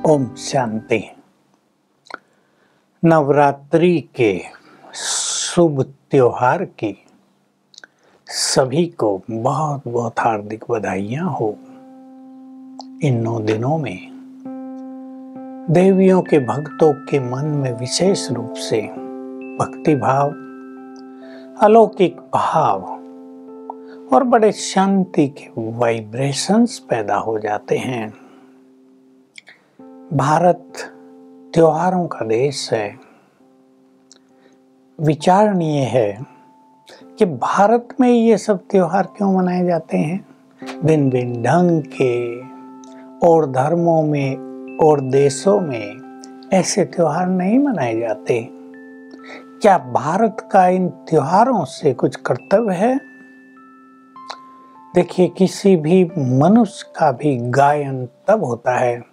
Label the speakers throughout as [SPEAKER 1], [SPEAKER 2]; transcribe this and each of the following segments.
[SPEAKER 1] ओम शांति। नवरात्रि के शुभ त्योहार की सभी को बहुत बहुत हार्दिक बधाइयाँ हो। इन 9 दिनों में देवियों के भक्तों के मन में विशेष रूप से भक्ति भाव, अलौकिक भाव और बड़े शांति के वाइब्रेशंस पैदा हो जाते हैं। भारत त्योहारों का देश है। विचारणीय है कि भारत में ये सब त्योहार क्यों मनाए जाते हैं। भिन्न भिन्न ढंग के और धर्मों में और देशों में ऐसे त्योहार नहीं मनाए जाते। क्या भारत का इन त्योहारों से कुछ कर्तव्य है? देखिए, किसी भी मनुष्य का भी गायन तब होता है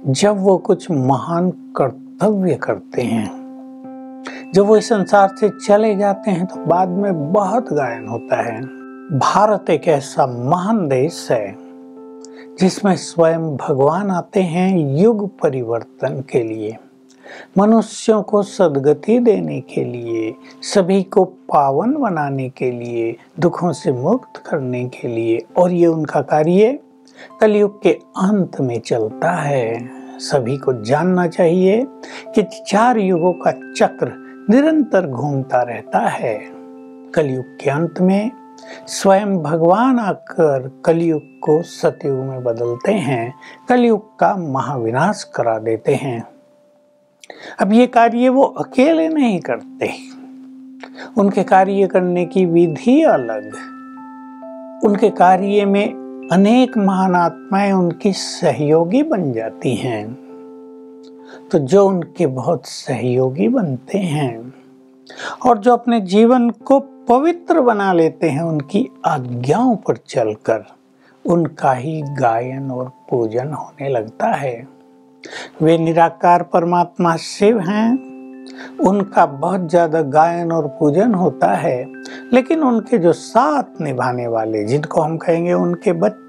[SPEAKER 1] जब वो कुछ महान कर्तव्य करते हैं। जब वो इस संसार से चले जाते हैं तो बाद में बहुत गायन होता है। भारत एक ऐसा महान देश है जिसमें स्वयं भगवान आते हैं युग परिवर्तन के लिए, मनुष्यों को सद्गति देने के लिए, सभी को पावन बनाने के लिए, दुखों से मुक्त करने के लिए। और ये उनका कार्य कलयुग के अंत में चलता है। सभी को जानना चाहिए कि 4 युगों का चक्र निरंतर घूमता रहता है। कलयुग के अंत में स्वयं भगवान आकर कलयुग को सतयुग में बदलते हैं, कलयुग का महाविनाश करा देते हैं। अब ये कार्य वो अकेले नहीं करते, उनके कार्य करने की विधि अलग। उनके कार्य में अनेक महान आत्माएं उनकी सहयोगी बन जाती हैं। तो जो उनके बहुत सहयोगी बनते हैं और जो अपने जीवन को पवित्र बना लेते हैं उनकी आज्ञाओं पर चलकर, उनका ही गायन और पूजन होने लगता है। वे निराकार परमात्मा शिव हैं, उनका बहुत ज्यादा गायन और पूजन होता है। लेकिन उनके जो साथ निभाने वाले, जिनको हम कहेंगे उनके बच्चे,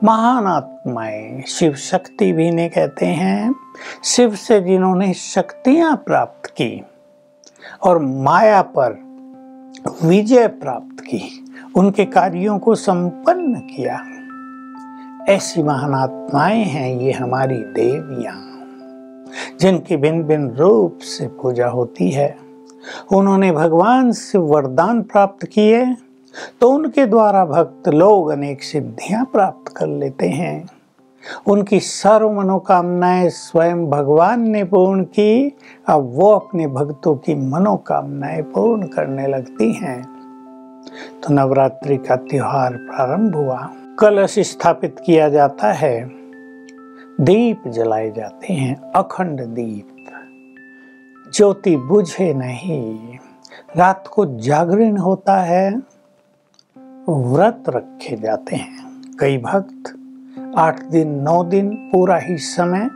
[SPEAKER 1] महान आत्माएं, शिव शक्ति भी इन्हें कहते हैं। शिव से जिन्होंने शक्तियां प्राप्त की और माया पर विजय प्राप्त की, उनके कार्यों को संपन्न किया, ऐसी महान आत्माएं हैं ये हमारी देवियां, जिनकी भिन्न भिन्न रूप से पूजा होती है। उन्होंने भगवान से वरदान प्राप्त किए तो उनके द्वारा भक्त लोग अनेक सिद्धियां प्राप्त कर लेते हैं। उनकी सर्व मनोकामनाएं स्वयं भगवान ने पूर्ण की, अब वो अपने भक्तों की मनोकामनाएं पूर्ण करने लगती हैं। तो नवरात्रि का त्योहार प्रारंभ हुआ। कलश स्थापित किया जाता है, दीप जलाए जाते हैं, अखंड दीप, ज्योति बुझे नहीं। रात को जागरण होता है, व्रत रखे जाते हैं। कई भक्त 8 दिन 9 दिन पूरा ही समय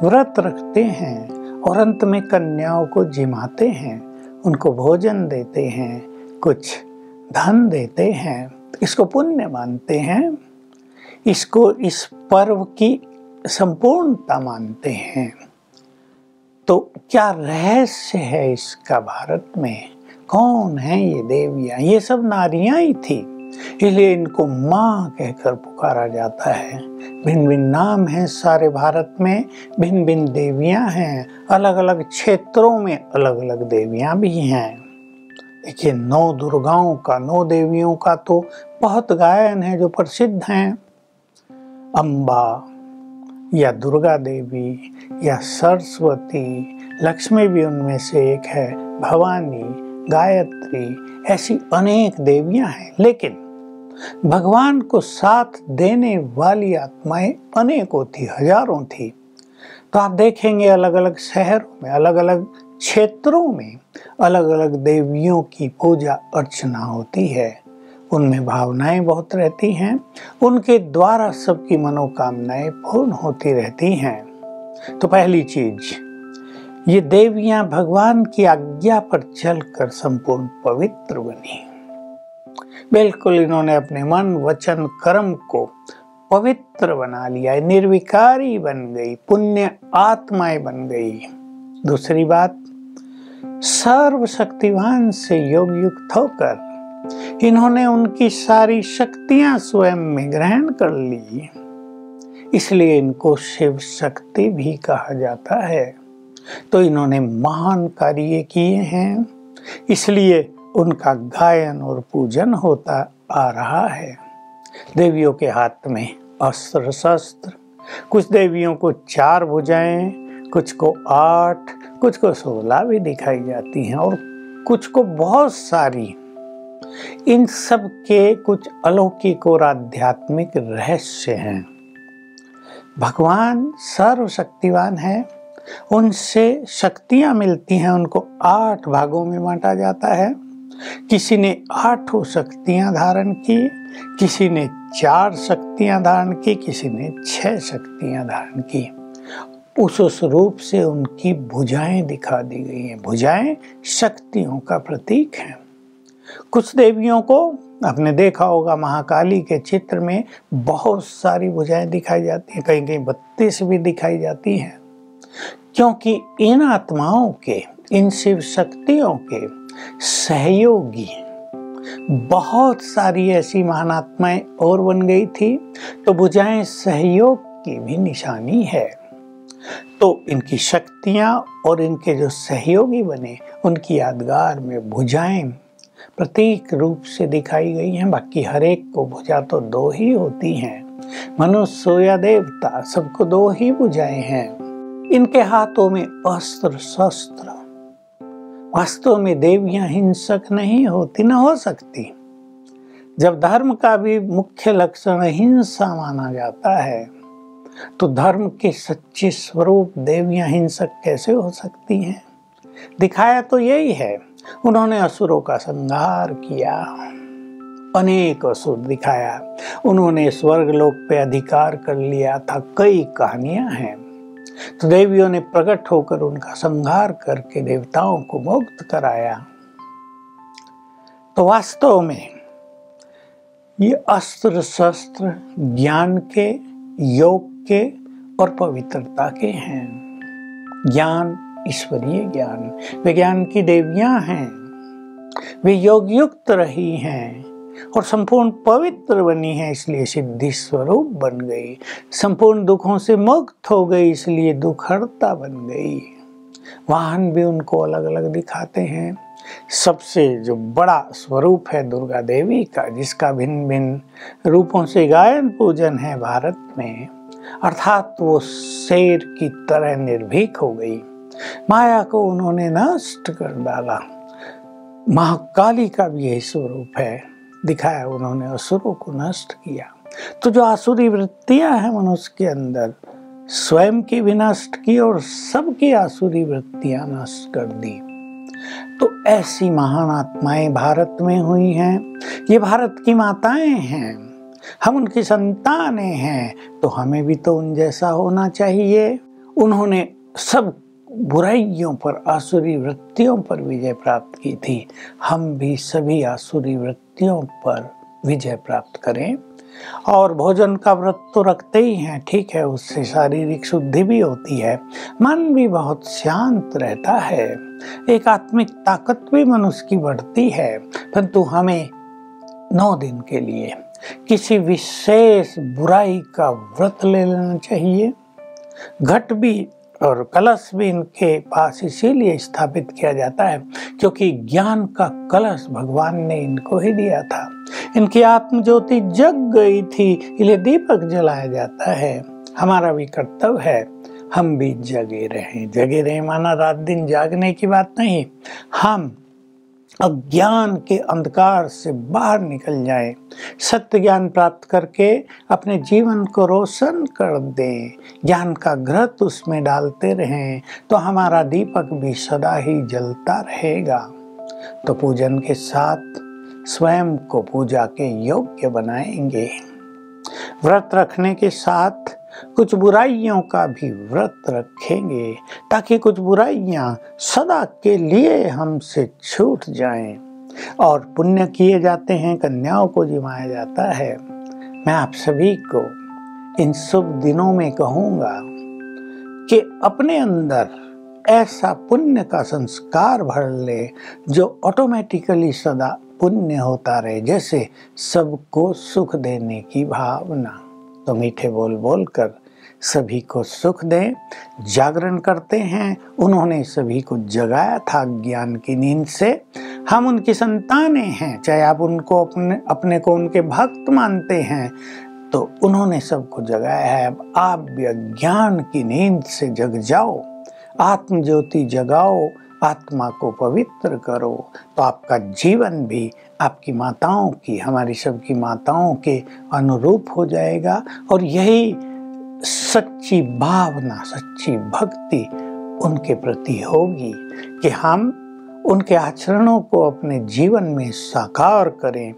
[SPEAKER 1] व्रत रखते हैं और अंत में कन्याओं को जिमाते हैं, उनको भोजन देते हैं, कुछ धन देते हैं। इसको पुण्य मानते हैं, इसको इस पर्व की संपूर्णता मानते हैं। तो क्या रहस्य है इसका? भारत में कौन है ये देवियां? ये सब नारियां ही थी, इसलिए इनको माँ कहकर पुकारा जाता है। भिन्न भिन्न नाम हैं सारे भारत में, भिन्न भिन्न देवियां हैं, अलग अलग क्षेत्रों में अलग अलग देवियां भी हैं। देखिए, 9 दुर्गाओं का, 9 देवियों का तो बहुत गायन है जो प्रसिद्ध हैं। अम्बा या दुर्गा देवी या सरस्वती, लक्ष्मी भी उनमें से एक है, भवानी, गायत्री, ऐसी अनेक देवियां हैं। लेकिन भगवान को साथ देने वाली आत्माएं अनेकों थी, हजारों थी। तो आप देखेंगे अलग अलग शहरों में, अलग अलग क्षेत्रों में अलग अलग देवियों की पूजा अर्चना होती है। उनमें भावनाएं बहुत रहती हैं, उनके द्वारा सबकी मनोकामनाएं पूर्ण होती रहती हैं। तो पहली चीज, ये देवियां भगवान की आज्ञा पर चलकर संपूर्ण पवित्र बनी। बिल्कुल इन्होंने अपने मन, वचन, कर्म को पवित्र बना लिया है, निर्विकारी बन गई, पुण्य आत्माएं बन गई। दूसरी बात, सर्वशक्तिवान से योग युक्त होकर इन्होंने उनकी सारी शक्तियां स्वयं में ग्रहण कर ली, इसलिए इनको शिव शक्ति भी कहा जाता है। तो इन्होंने महान कार्य किए हैं, इसलिए उनका गायन और पूजन होता आ रहा है। देवियों के हाथ में अस्त्र शस्त्र, कुछ देवियों को 4 भुजाएं, कुछ को 8, कुछ को 16 भी दिखाई जाती हैं और कुछ को बहुत सारी। इन सब के कुछ अलौकिक और आध्यात्मिक रहस्य हैं। भगवान सर्वशक्तिवान है, उनसे शक्तियां मिलती हैं, उनको 8 भागों में बांटा जाता है। किसी ने 8 शक्तियां धारण की, किसी ने 4 शक्तियां धारण की, किसी ने 6 शक्तियां धारण की। उस रूप से उनकी भुजाएं दिखा दी गई हैं। भुजाएं शक्तियों का प्रतीक हैं। कुछ देवियों को आपने देखा होगा, महाकाली के चित्र में बहुत सारी भुजाएं दिखाई जाती हैं, कहीं कहीं 32 भी दिखाई जाती हैं, क्योंकि इन आत्माओं के, इन शिव शक्तियों के सहयोगी बहुत सारी ऐसी महान आत्माएं और बन गई थी, तो भुजाएं सहयोग की भी निशानी है। तो इनकी शक्तियां और इनके जो सहयोगी बने, उनकी यादगार में भुजाएं प्रतीक रूप से दिखाई गई हैं। बाकी हर एक को भुजा तो 2 ही होती हैं, मनुष्य या देवता सबको 2 ही भुजाएं हैं। इनके हाथों में अस्त्र शस्त्र, वास्तव में देवियां हिंसक नहीं होती, न हो सकती। जब धर्म का भी मुख्य लक्षण हिंसा माना जाता है, तो धर्म के सच्चे स्वरूप देवियां हिंसक कैसे हो सकती हैं? दिखाया तो यही है, उन्होंने असुरों का संहार किया, अनेक असुर दिखाया, उन्होंने स्वर्गलोक पे अधिकार कर लिया था, कई कहानियां हैं। तो देवियों ने प्रकट होकर उनका संहार करके देवताओं को मुक्त कराया। तो वास्तव में ये अस्त्र शस्त्र ज्ञान के, योग के और पवित्रता के हैं। ज्ञान ईश्वरीय ज्ञान, वे ज्ञान की देवियां हैं, वे योग युक्त रही हैं और संपूर्ण पवित्र बनी है, इसलिए सिद्धि स्वरूप बन गई। संपूर्ण दुखों से मुक्त हो गई, इसलिए दुखहर्ता बन गई। वाहन भी उनको अलग अलग दिखाते हैं। सबसे जो बड़ा स्वरूप है दुर्गा देवी का, जिसका भिन्न भिन्न रूपों से गायन पूजन है भारत में, अर्थात वो शेर की तरह निर्भीक हो गई, माया को उन्होंने नष्ट कर डाला। महाकाली का भी यही स्वरूप है, दिखाया उन्होंने असुरों को नष्ट किया। तो जो आसुरी वृत्तियां हैं मनुष्य के अंदर, स्वयं की भी नष्ट की और सबकी आसुरी वृत्तियां नष्ट कर दी। तो ऐसी महान आत्माएं भारत में हुई हैं। ये भारत की माताएं हैं, हम उनकी संतानें हैं, तो हमें भी तो उन जैसा होना चाहिए। उन्होंने सब बुराइयों पर, आसुरी वृत्तियों पर विजय प्राप्त की थी। हम भी सभी आसुरी वृत्तियों पर विजय प्राप्त करें। और भोजन का व्रत तो रखते ही हैं, ठीक है, उससे शारीरिक शुद्धि भी होती है, मन भी बहुत शांत रहता है, एक आत्मिक ताकत भी मनुष्य की बढ़ती है। परंतु हमें 9 दिन के लिए किसी विशेष बुराई का व्रत ले लेना चाहिए। घट भी और कलश भी इनके पास इसीलिए स्थापित किया जाता है क्योंकि ज्ञान का कलश भगवान ने इनको ही दिया था। इनकी आत्म ज्योति जग गई थी, इसलिए दीपक जलाया जाता है। हमारा भी कर्तव्य है, हम भी जगे रहें। जगे रहें माना रात दिन जागने की बात नहीं, हम अज्ञान के अंधकार से बाहर निकल जाएं, सत्य ज्ञान प्राप्त करके अपने जीवन को रोशन कर दें, ज्ञान का घृत उसमें डालते रहें, तो हमारा दीपक भी सदा ही जलता रहेगा। तो पूजन के साथ स्वयं को पूजा के योग्य बनाएंगे। व्रत रखने के साथ कुछ बुराइयों का भी व्रत रखेंगे ताकि कुछ बुराइयां सदा के लिए हमसे छूट जाएं। और पुण्य किए जाते हैं, कन्याओं को जिमाया जाता है। मैं आप सभी को इन शुभ दिनों में कहूँगा कि अपने अंदर ऐसा पुण्य का संस्कार भर ले जो ऑटोमेटिकली सदा पुण्य होता रहे, जैसे सबको सुख देने की भावना। तो मीठे बोल बोल कर सभी को सुख दें। जागरण करते हैं, उन्होंने सभी को जगाया था ज्ञान की नींद से। हम उनकी संतानें हैं, चाहे आप उनको अपने को उनके भक्त मानते हैं, तो उन्होंने सबको जगाया है। अब आप भी अज्ञान की नींद से जग जाओ, आत्म ज्योति जगाओ, आत्मा को पवित्र करो, तो आपका जीवन भी आपकी माताओं की, हमारी सबकी माताओं के अनुरूप हो जाएगा। और यही सच्ची भावना, सच्ची भक्ति उनके प्रति होगी कि हम उनके आचरणों को अपने जीवन में साकार करें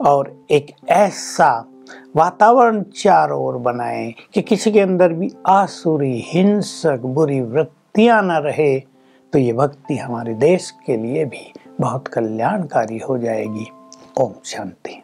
[SPEAKER 1] और एक ऐसा वातावरण चारों ओर बनाएं कि किसी के अंदर भी आसुरी, हिंसक, बुरी वृत्तियां न रहे। तो ये भक्ति हमारे देश के लिए भी बहुत कल्याणकारी हो जाएगी। ओम शांति।